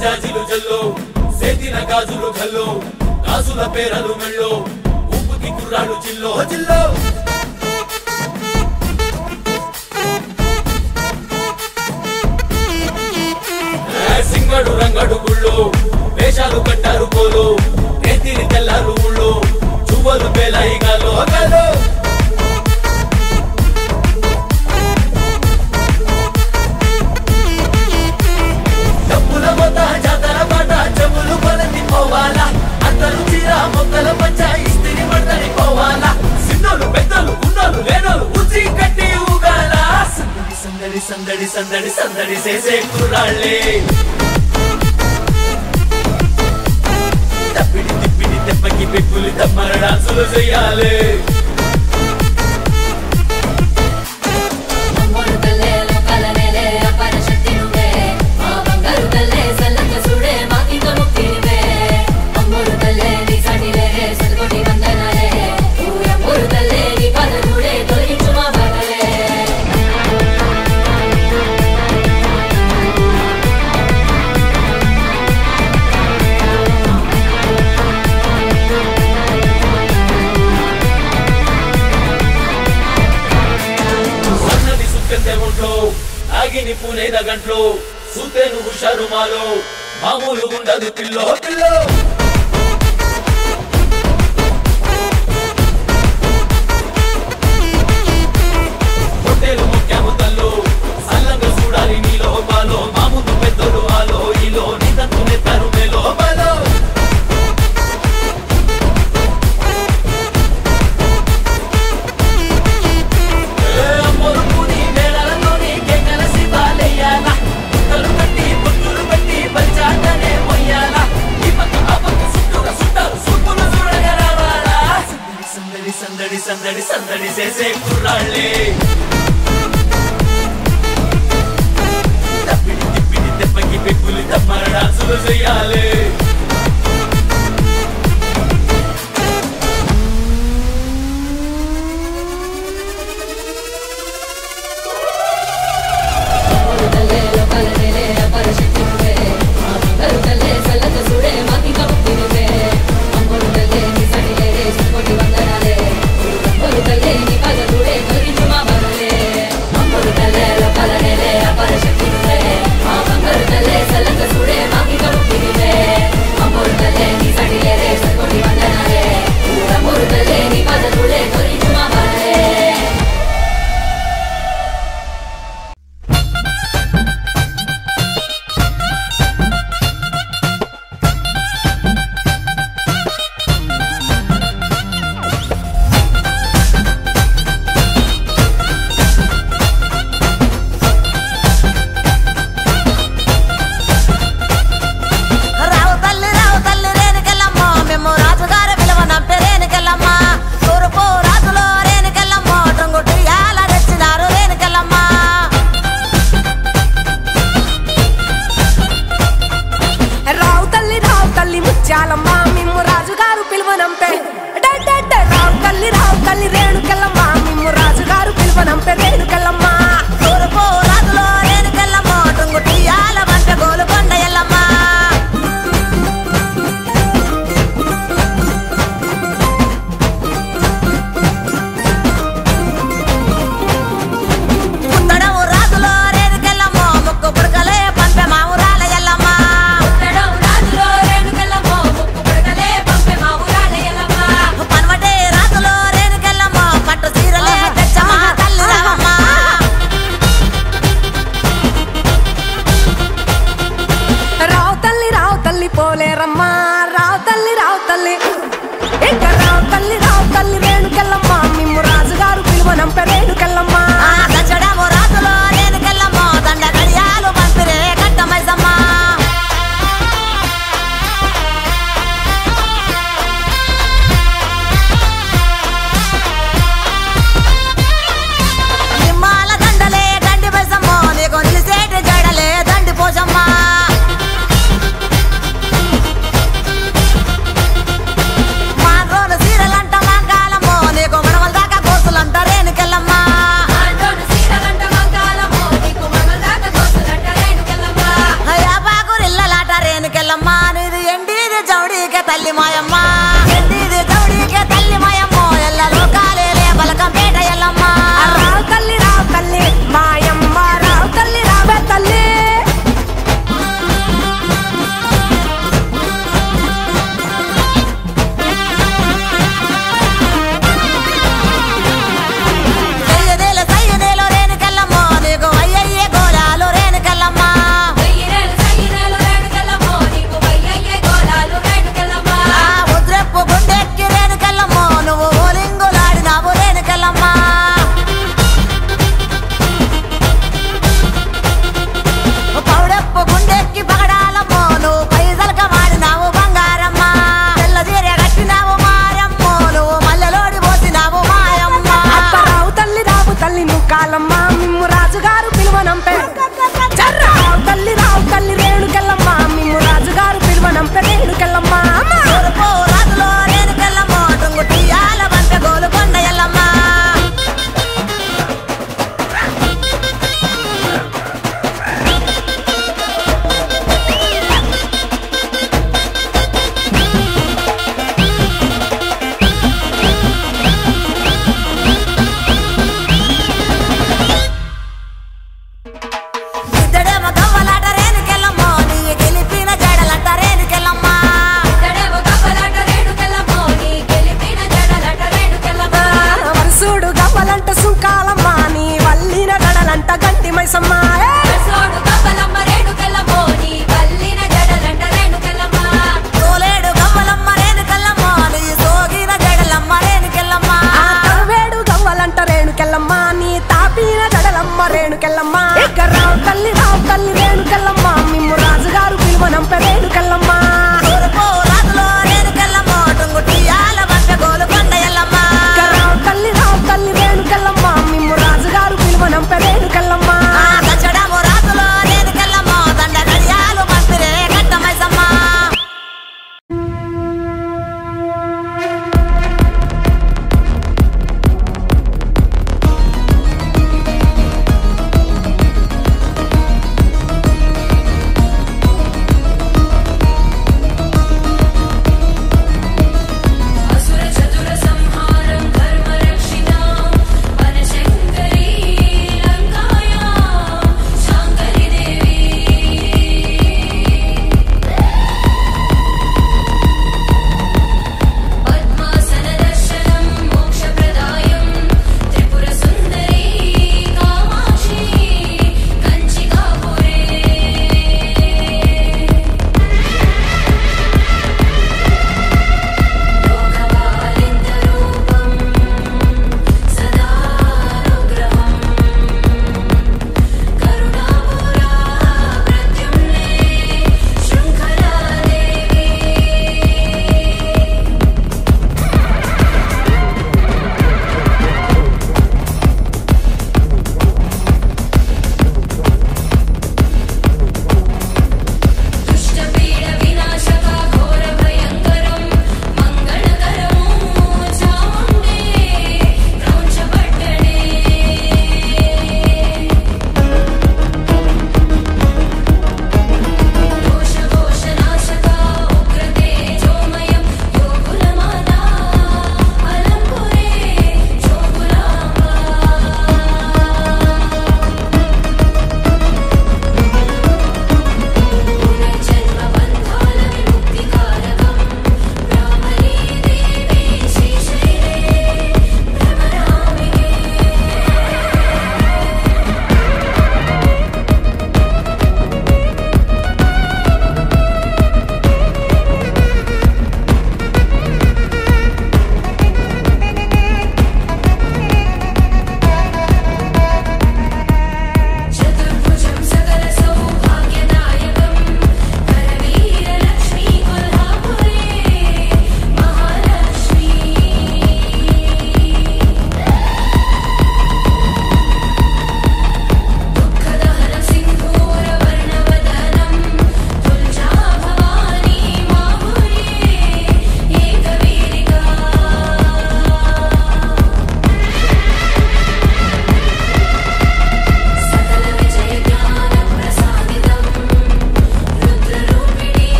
జాజిలు జల్లో సేతిన గాజులు గల్లో గాజుల పేరలు మెళ్ళో ఊపుకి కుర్రాడు జిల్లో జిల్లో సింగడు రంగడు గుళ్ళో వేషాలు కట్టారు కోలో నేతిని తెల్లారు ఊళ్ళో చువ్వలు పేలాయి గాలో గాలో మొక్కల పంచ ఇస్తిరి పడతని పోవాలా సిన్నోలు పెద్దలు ఉన్నోలు లేనోలు ఉచి కట్టి ఊగాల సందడి సందడి సందడి సందడి చేసే కుర్రాళ్ళే తప్పిడి తిప్పిడి తెప్పకి పెప్పులు తమ్మర డాన్సులు చెయ్యాలి ఆగిని పూనేద గంట్లో సూతేను హుషారు మాలో మామూలు ఉండదు పిల్లో పిల్లో హోటేలు ముఖ్యము తల్లో సల్లంగా చూడాలి నీలో బాలో మామూలు పెద్దలు ఆలో ఈలో నీదంతు నెత్తారు మేలో బాలో సందడి సందడి సందడి చేసే కుర్రాళ్ళే తప్పిడి తిప్పిడి తెప్పకి పెప్పులు తమ్మర డాన్సులు చెయ్యాలి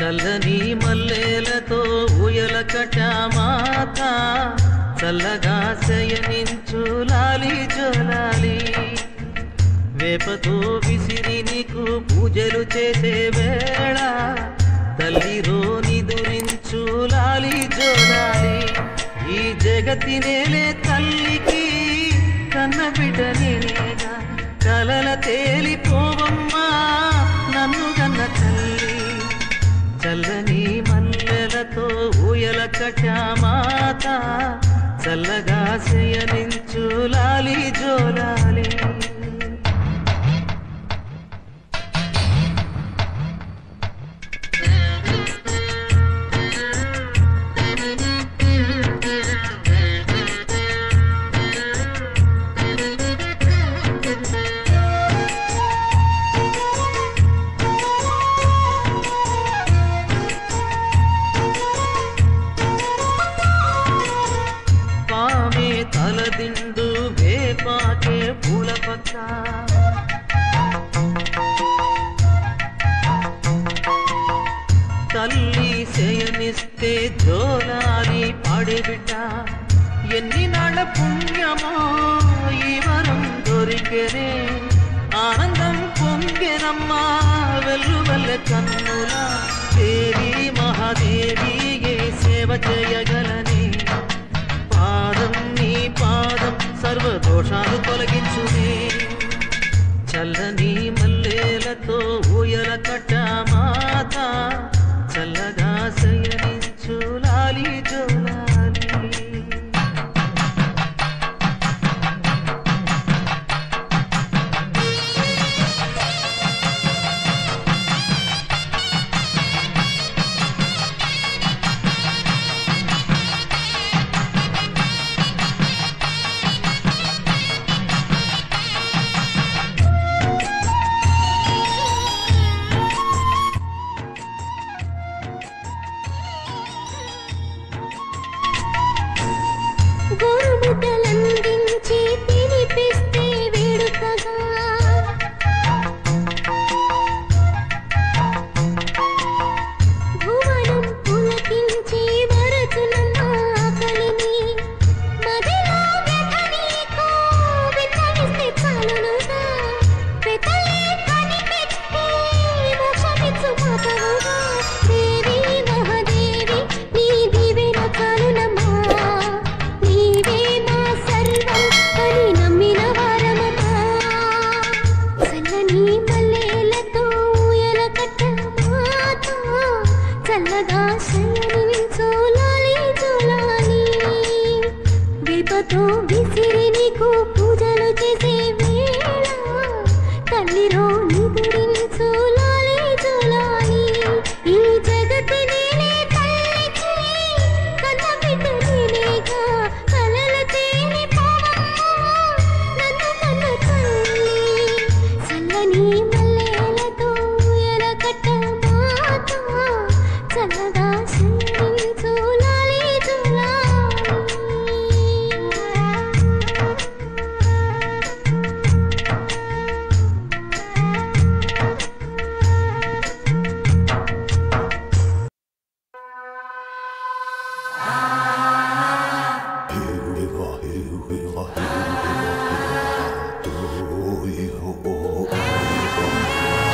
చల్లని మల్లెలతో ఊయల కటామాత చల్లగా శయనించు లాలి జోలాలి వేపతో విసిరి నీకు పూజలు చేసే వేళ తల్లిరో నిదురించు లాలి జోలాలి ఈ జగతి నేలే తల్లికి కన్న బిడ్డ నేనేగా కలల తేలిపోవమ్మా నన్ను కన్న తల్లి చల్లని మల్లెలతో ఊయల కటామాత చల్లగా శయనించు లాలి జోలాలి తలదిండు వేపాకే పూల పక్క తల్లి శయనిస్తే జోలాలి పాడిబిడ్డ ఎన్ని నాళ్ళ పుణ్యమో ఈ వరం దొరికెనే ఆనందం పొంగెనమ్మా వెల్లువల్ల కన్నుల దేవి మహాదేవి ఏ సేవ చేయగలనే పాదం నీ పాదం సర్వదోషాలు తొలగించునే చల్లని మల్లెలతో ఊయల కటామాత చల్లగా శయనించు లాలి జోలాలి గోరుముద్దలందించి తినిపిస్తే వేడుకగా భువనం పులకించి వరచునమ్మ ఆకలిని మదిలో వ్యధనీకు విన్నవిస్తే చాలునుగా పెతలే కనిపెట్టి మోక్షమిచ్చు మాతవుగా దేవి మహాదేవి నీ దీవెన చాలునమ్మా చల్లగా శయనించు లాలి జోలాలి వేపతో విసిరి నీకు పూజలు చేసే వేళ తల్లిరో నిదురించు లాలి జోలాలి ఈ జగతి నేనే తల్లికి కన్న బిడ్డ నేనేగా కలల తేలిపోవమ్మా నన్ను కన్న తల్లి చల్లని మల్లెలతో ఊయల కటామాత చల్లగా శయనించు లాలి జోలాలి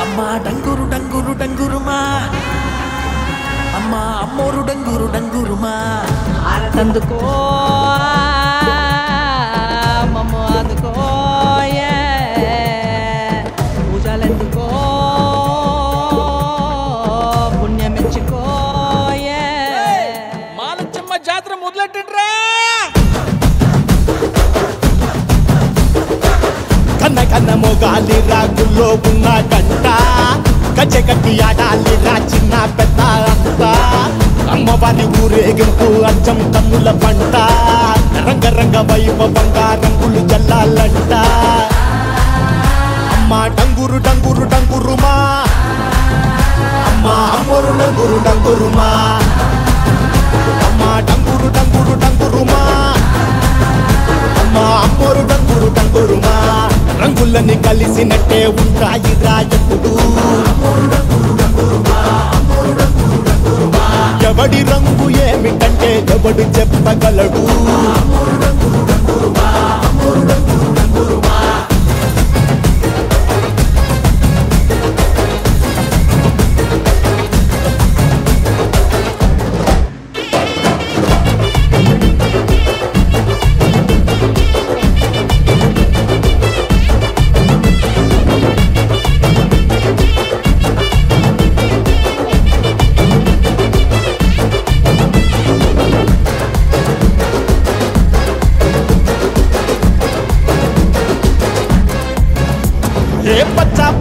అమ్మా డంగురు డంగురు డంగురుమా అమ్మా అమ్మోరు డంగురు డంగురుమా అందుకో మమ్మ అందుకో పూజలెందుకో పుణ్యమెచ్చుకో మాలచ్చమ్మ జాతర మొదలెట్టండ్రా కన్న కన్న మొగాలి రాగుల్లో ఉన్న గంట గజ్జెగట్టి ఆడాలి రా చిన్న పెద్ద అంతా అమ్మవారి ఊరేగింపు అచ్చం కన్నుల పంట రంగరంగ వైభవంగా రంగులు జల్లాలంట అమ్మ డంగురు డంగురు డంగురుమా అమ్మ అమ్మోరు డంగురు డంగురుమా అమ్మ డంగురు డంగురు డంగురుమా అమ్మ అమ్మోరు డంగురు డంగురుమా రంగులని కలిసినట్టే ఉంటాయి రా ఎప్పుడు అమ్మోరు డంగురు డంగురుమా అమ్మోరు డంగురు ఎవడు చెప్పగలడు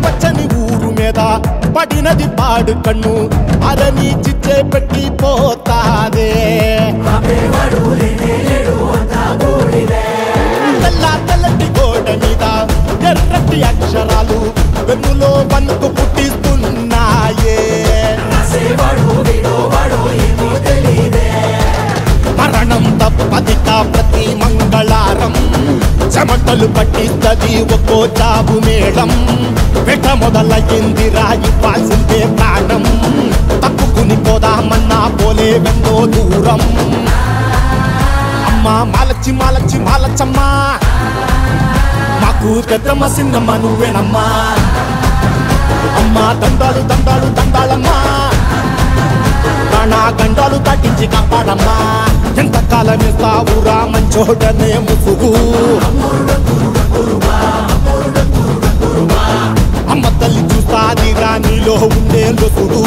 పచ్చని ఊరు మీద పడినది పాడు కన్ను అదని చిచ్చే పెట్టి పోతాదే తెల్లటి గోడ మీద ఎర్రటి అక్షరాలు వెన్నులో వన్నుకు పుట్టిస్తున్నాయే మరణం తప్పదిక ప్రతి మంగళారం చెమటలు పట్టిస్తది ఒక్కో చాబు మేళం వెట మొదలయ్యింది రాయివ్వాల్సిందే ప్రాణం తప్పుకుని పోదామన్నా పోలే వెందో దూరం అమ్మా మాలచ్చి మాలచ్చి మాలచ్చమ్మా మాకు పెద్దమ్మ సిన్నమ్మ నువ్వేనమ్మా అమ్మా దండాలు దండాలు దండాలమ్మా ప్రాణా గండాలు తగ్గించి కాపాడమ్మా ఎంతకాలం ఇస్తావురా మంచోడనే ముసుగు అమ్మ తల్లి చూస్తాదిరా నీలో ఉండే లొసుడు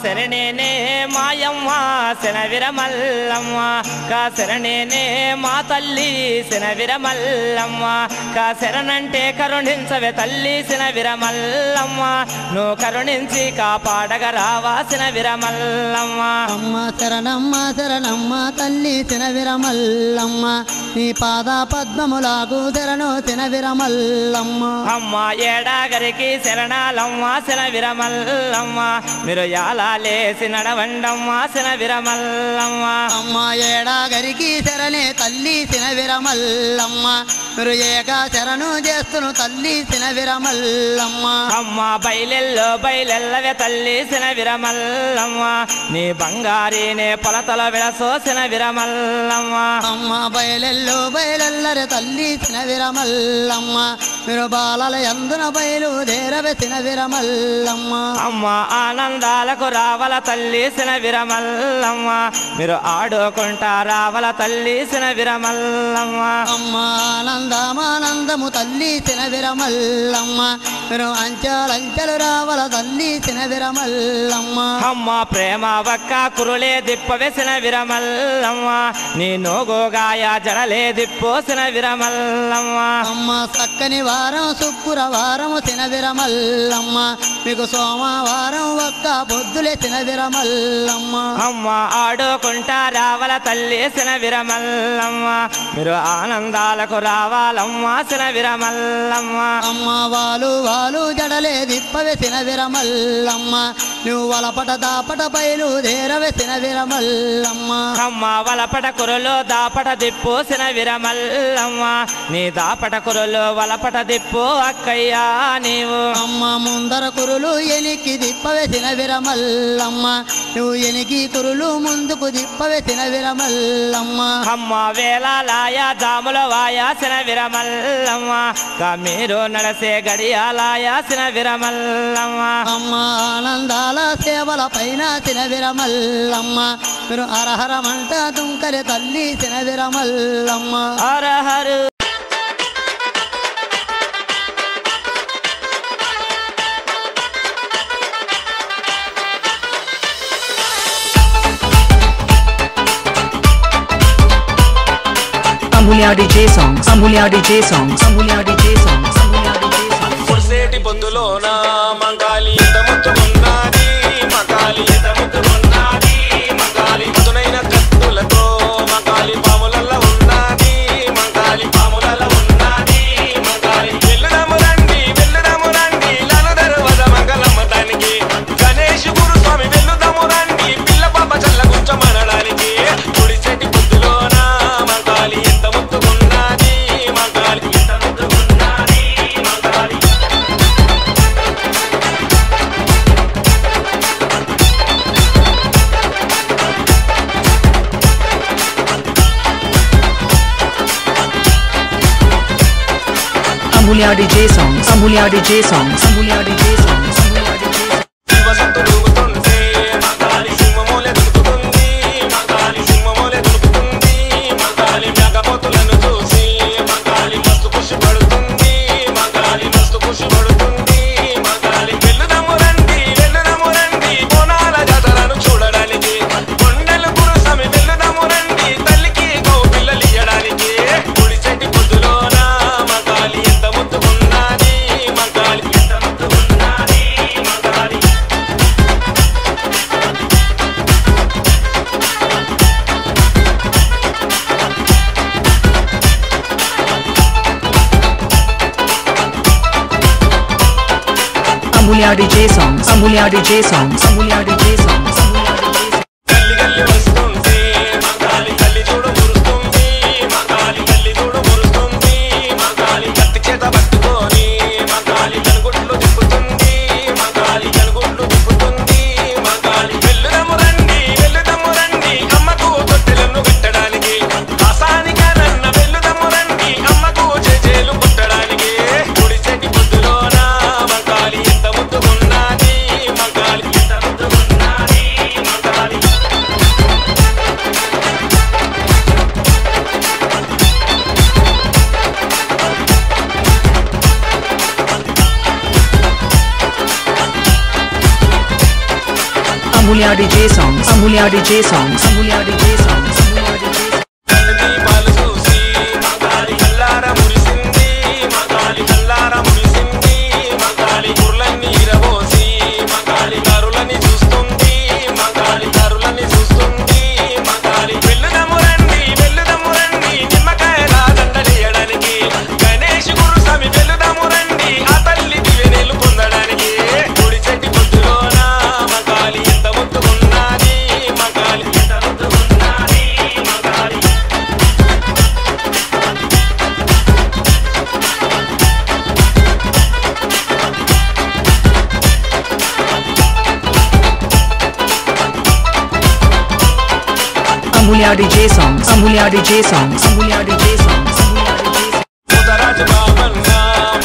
శరణేనే మాయమ్మ శనవిరమల్లమ్మ శరణేనే మా తల్లి శనవిరమల్లమ్మ శరణంటే కరుణించవే తల్లి శనవిరమల్లమ్మ నువ్వు కరుణించి కాపాడగ రావా శనవిరమల్లమ్మ అమ్మ శరణమ్మ శరణమ్మ తల్లి శనవిరమల్లమ్మ నీ పాద పద్మములాగు శరణు శనవిరమల్లమ్మ అమ్మ ఏడాగరికి శరణాలమ్మ శనవిరమల్లమ్మ మీరు యాలాలేసి నడవండమ్మ శనవిరమల్లమ్మ అమ్మ ఏడాగరికి శరణే తల్లి శనవిరమల్లమ్మ మీరు ఏగా శరణు చేస్తును తల్లి శనవిరమల్లమ్మ అమ్మ బయలెల్లవే తల్లి శనవిరమల్లమ్మ నీ బంగారీనే పొలతల విడసో శనవిరమల్లమ్మ అమ్మ బయలెల్లరే తల్లి శనవిరమల్లమ్మ మీరు బాలల ఎందున బయలుదేరవే శనవిరమల్లమ్మ అమ్మ ఆనందాలకు రావల తల్లి శనవిరమల్లమ్మ మీరు ఆడుకుంటా రావల తల్లి శనవిరమల్లమ్మ అమ్మ ఆనందమానందము తల్లి శనవిరమల్లమ్మ మీరు అంచెలంచెలు రావల తల్లి శనవిరమల్లమ్మ అమ్మ ప్రేమ వక్క కురులే దిప్పవే శనవిరమల్లమ్మ నీ నోగోగాయ జడలే దిప్పో శనవిరమల్లమ్మ అమ్మ చక్కని వారం శుక్రవారము శనవిరమల్లమ్మ మీకు సోమవారం ఒక్క పొద్దులే శనవిరమల్లమ్మ అమ్మ ఆడుకుంటా రావల తల్లి శనవిరమల్లమ్మ మీరు ఆనందాలకు రావాలమ్మ శనవిరమల్లమ్మ అమ్మ వాలు వాలు జడలే దిప్పవే శనవిరమల్లమ్మ నువ్వు వలపట దాపట బయలుదేరవే శనవిరమల్లమ్మ అమ్మ వలపట కురులు దాపట దిప్పు శనవిరమల్లమ్మ నీ దాపట కురులు వలపట దిప్పు అక్కయ్యా నీవు అమ్మ ముందర కురులు ఎనికి దిప్పవే శనవిరమల్లమ్మ నువ్వు ఎనికి కురులు ముందుకు దిప్పవే శనవిరమల్లమ్మ అమ్మ వేలాలాయ జాముల వాయ శనవిరమల్లమ్మ మీరు నడసే గడియాలాయ శనవిరమల్లమ్మ అమ్మ ఆనందాల సేవల పైన శనవిరమల్లమ్మ మీరు హరహరమంట దుంకరి తల్లి శనవిరమల్లమ్మ హరహరు Amulya DJ songs, Amulya DJ songs, Amulya DJ songs, Amulya DJ songs. పొడిసేటి పొద్దులోన మంగాలి ఎంత ముద్దుకున్నది మంగాలి ఎంత ముద్దుకున్నది మంగాలి మధునైన కత్తులతో మంగాలి పాములల్ల ఉన్నది మంగాలి పాములల్ల ఉన్నది మంగాలి వెల్లుదము రండి లాలు దర్వాజ మంగళమ్మ దానికి గణేష్ గురుస్వామి వెల్లుదము రండి పిల్ల పాప చల్ల కూర్చోమనడానికి పొడిసేటి పొద్దులోన మంగాలి ఎంత ముద్దుకున్నది మంగాలి ఎంత ముద్దుకున్నది మంగాలి Amulya DJ songs, Amulya DJ songs, Amulya DJ songs, Amulya DJ songs. శివసత్తు దూకుతుంది మంగాలి సింహమూలె దులుకుతుంది మంగాలి సింహమూలె దులుకుతుంది మంగాలి మేకపోతులను చూసి మంగాలి మస్తు ఖుషి పడుతుంది మంగాలి మస్తు ఖుషి పడుతుంది మంగాలి వెల్లుదము రండి కోనాల జాతరను చూడడానికి కొండలు గురుస్వామి వెల్లుదము రండి తల్లికి గో పిల్లలు ఇయ్యడానికి గుడి చెట్టి పొద్దులోన మంగాలి ఎంత ముద్దుకున్నది మంగాలి ఎంత ముద్దుకున్నది మంగాలి Amulya DJ songs, Amulya DJ songs, Amulya DJ songs, Amulya DJ songs. గల్లి గల్లి వస్తుంది మంగాలి గల్లి చూడు మురుస్తుంది మంగాలి గల్లి చూడు మురుస్తుంది మంగాలి కత్తి చేత పట్టుకొని మంగాలి కనుగుడ్లు తిప్పుతుంది మంగాలి కనుగుడ్లు తిప్పుతుంది మంగాలి వెల్లుదము రండి అమ్మకు తొట్టెలను కట్టడానికి ఆసానిగా నన్న వెల్లుదము రండి అమ్మకు చేజేలు పుట్టడానికి గుడి చెట్టి పొద్దులోన మంగాలి ఎంత ముద్దుకున్నది మంగాలి ఎంత ముద్దుకున్నది Amulya DJ songs. Amulya DJ songs. Amulya DJ songs. Amulya DJ songs. దీపాలు చూసి మగాలి కల్లార మురిసింది మగాలి కల్లార మురిసింది మగాలి గుర్లన్నీ ఇరబోసి మగాలి దారులని చూస్తుంది మగాలి దారులని చూస్తుంది మగాలి వెల్లుదము రండి నిమ్మకాయల దండలేయడానికి గణేష్ గురు స్వామి వెల్లుదము రండి ఆ తల్లి దివెనెలు పొందడానికి గుడి చెట్టి పొద్దులోన మగాలి ఎంత ముద్దుకున్నది మగాలి ఎంత ముద్దుకున్నది మగాలి Amulya DJ songs. Amulya DJ songs. Amulya DJ songs. Amulya DJ songs. Mudaraju Bamanna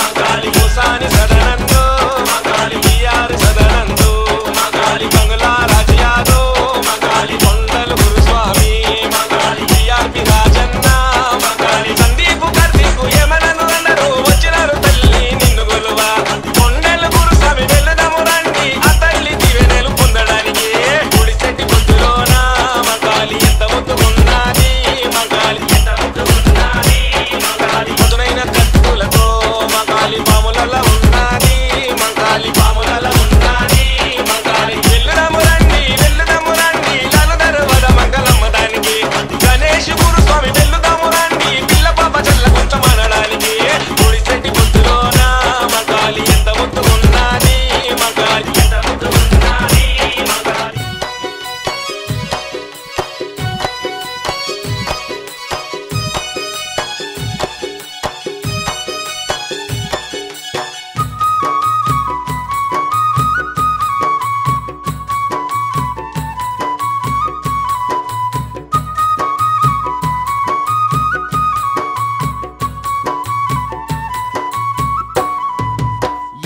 Magali Musani Sadanandu Magali BR Sadanandu Magali Bangla రాజయాదో మగాలి కొండలు గురుస్వామి మగాలి బిఆర్పి రాజన్న మగాలి సందీపు కార్తీకు ఏమనను అన్నారు వచ్చినారు తల్లి నిన్ను గొలువ కొండలు గురుస్వామి వెళ్ళదము రండి ఆ తల్లి దివెనెలు పొందడానికి గుడి చెట్టి పొద్దులోన మగాలి ఎంత ముద్దుకున్నది మగాలి ఎంత ముద్దుకున్నది మగాలి మధురైన కత్తులతో మగాలి పాములలో ఉన్నది మగాలి పాములలో ఉన్నది మగాలి వెల్లుదము రండి లాలదరు వద మంగళమ్మ దానికి గణేష్ గురు స్వామి వెల్లుదము రండి పిల్ల పాప చల్ల కొంచెం అనడానికి గుడి చెట్టి పొద్దులోన మగాలి ఎంత ముద్దుకున్నది మగాలి ఎంత ముద్దుకున్నది మగాలి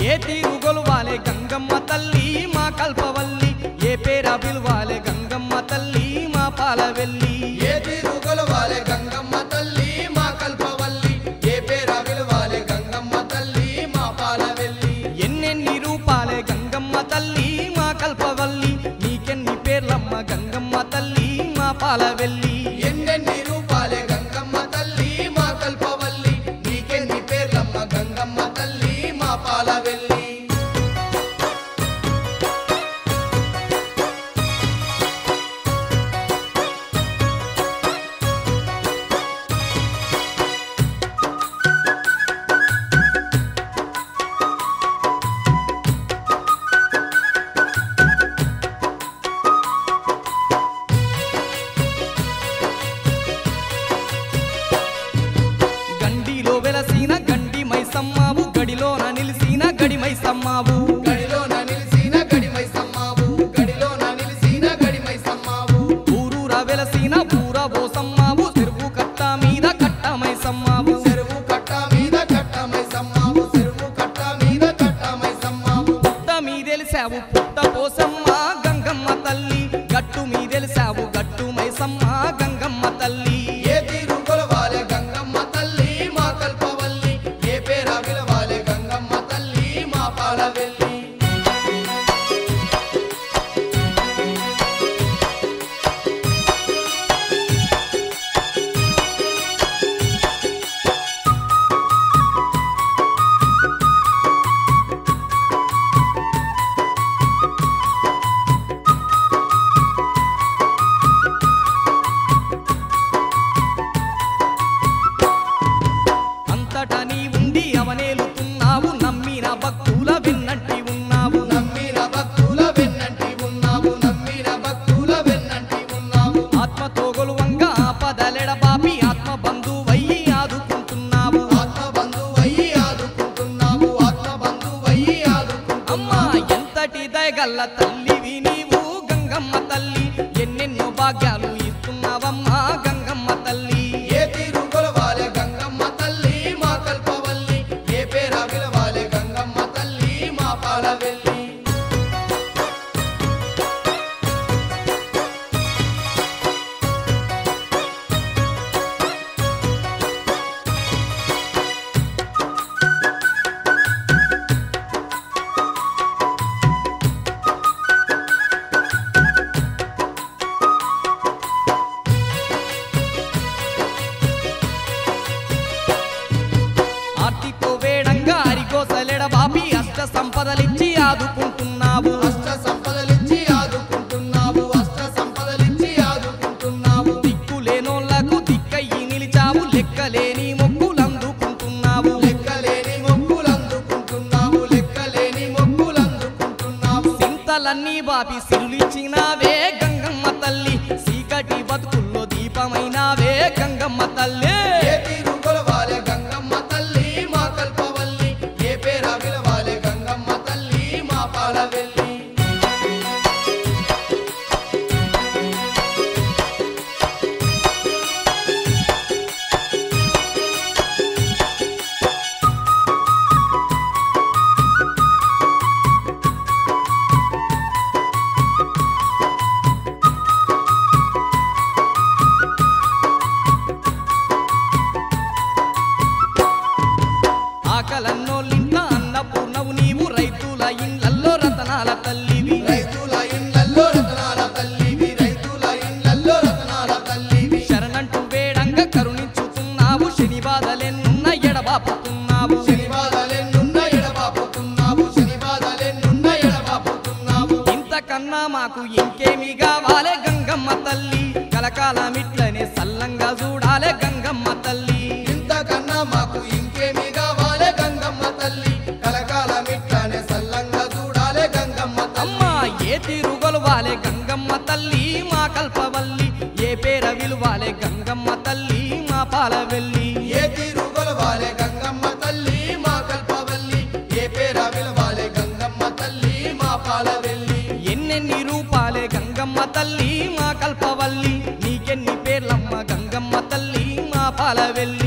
ఏ తీరు గొలువాలే గంగమ్మ తల్లి మా కల్పవల్లి ఏ పేర పిలువాలే గంగమ్మ తల్లి మా పాలవెల్లి ఏ తీరు కొలవాలే గంగమ్మ తల్లి మా కల్పవల్లి ఏ పేర విలువాలే గంగమ్మ తల్లి మా పాలవెల్లి ఎన్నెన్ని రూపాలే గంగమ్మ తల్లి మా కల్పవల్లి నీకెన్ని పేర్లమ్మ గంగమ్మ తల్లి మా పాలవెల్లి ఎన్నెన్ని రూపాలే గంగమ్మ తల్లి మా కల్పవల్లి నీకెన్ని పేర్లమ్మ గంగమ్మ తల్లి మా పాలవెల్లి గండిలో వెలసిన గండి మైసమ్మావు గడిలోన నిలిసిన గడి మైసమ్మావు గడిలోన నిలిసిన గడిమై సమ్మావు గడిలోన నిలిసిన గడిమై సమ్మావు ఊరూర వెలసిన ఊర బోసమ్మావు చెరువు కట్ట మీద కట్ట మైసమ్మావు చెరువు కట్ట మీద కట్టమై సమ్మావు చెరువు కట్ట మీద కట్టమై సమ్మావు పుట్ట మీదెలిసావు పుట్ట పోసమ్మ గంగమ్మ తల్లి గట్టు మీదెలిసావు గట్టు మైసమ్మ గంగమ్మ తల్లి ఏ తీరు కొలవాలే గంగమ్మ తల్లి మా కల్పవల్లి ఏ పేర విలువాలే గంగమ్మ తల్లి మా పాలవెల్లి అంతటా నీ ఉండి అవనేలుతున్నావు నమ్మిన భక్తుల వెన్నంటి ఉన్నావు నమ్మిన భక్తుల వెన్నంటి ఉన్నావు నమ్మిన భక్తుల వెన్నంటి ఉన్నావు ఆత్మతో గొలువంగా ఆపదలెడ పాపి ఆత్మ బంధువయ్యి ఆదుకుంటున్నావు ఆత్మ బంధువయ్యి ఆదుకుంటున్నావు ఆత్మ బంధువయ్యి ఆదుకుంటున్నావు అమ్మా ఎంతటి దయగల్ల తల్లివి నీవు గంగమ్మ తల్లి ఎన్నెన్నో భాగ్యాలు ఇస్తున్నావమ్మా గంగమ్మ తల్లి ఏ తీరు కొలవాలే గంగమ్మ తల్లి మా కల్పవల్లి ఏ పేర విలువాలే గంగమ్మ తల్లి మా పాలవెల్లి గోసలెడ బాపి అష్ట సంపదలిచ్చి ఆదుకుంటున్నావు అష్ట సంపదలిచ్చి ఆదుకుంటున్నావు అష్ట సంపదలిచ్చి ఆదుకుంటున్నావు దిక్కులేనోళ్లకు దిక్కయ్యి నిలిచావు లెక్కలేని మొక్కులందుకుంటున్నావు లెక్కలేని మొక్కులందుకుంటున్నావు లెక్కలేని మొక్కులందుకుంటున్నావు సింతలన్నీ బాపి సిరులిచ్చినావే గంగమ్మ తల్లి చీకటి బతుకుల్లో దీపమైనావే గంగమ్మ తల్లి ఏ తీరు కొలవాలే గంగమ్మ తల్లి మా కల్పవల్లి ఏ పేర విలవాలే గంగమ్మ తల్లి మా పాలవెల్లి ఆకలన్నోళ్ళింట అన్నపూర్ణవు నీవు రైతుల ఇండ్లల్లో రతనాల తల్లివి రైతుల ఇండ్లల్లో రతనాల తల్లివి రైతుల ఇండ్లల్లో రతనాల తల్లివి శరణంటూ వేడంగా కరుణించుతున్నావు శని బాధలెన్నున్న ఎడబాపుతున్నావు శని బాధలెన్నున్న ఎడబాపుతున్నావు శని బాధలెన్నున్న ఎడబాపుతున్నావు ఇంతకన్నా మాకు ఇంకేమి కావాలే గంగమ్మ తల్లి కలకాలమిట్లనే సల్లంగా చూడాలే గంగమ్మ తల్లి ఇంతకన్నా మాకు ఇంకేమి కావాలే గంగమ్మ తల్లి కలకాలమిట్లానే సల్లంగా చూడాలే గంగమ్మ అమ్మా ఏ తీరుగొలవాలే గంగమ్మ తల్లి మా కల్పవల్లి ఏ పేర విలువాలే గంగమ్మ తల్లి మా పాలవెల్లి ఏ తీరు కొలవాలే గంగమ్మ తల్లి మా కల్పవల్లి ఏ పేర విలవాలే గంగమ్మ తల్లి మా పాలవెల్లి ఎన్నెన్ని రూపాలే గంగమ్మ తల్లి మా కల్పవల్లి నీకెన్ని పేర్లమ్మ గంగమ్మ తల్లి మా పాలవెల్లి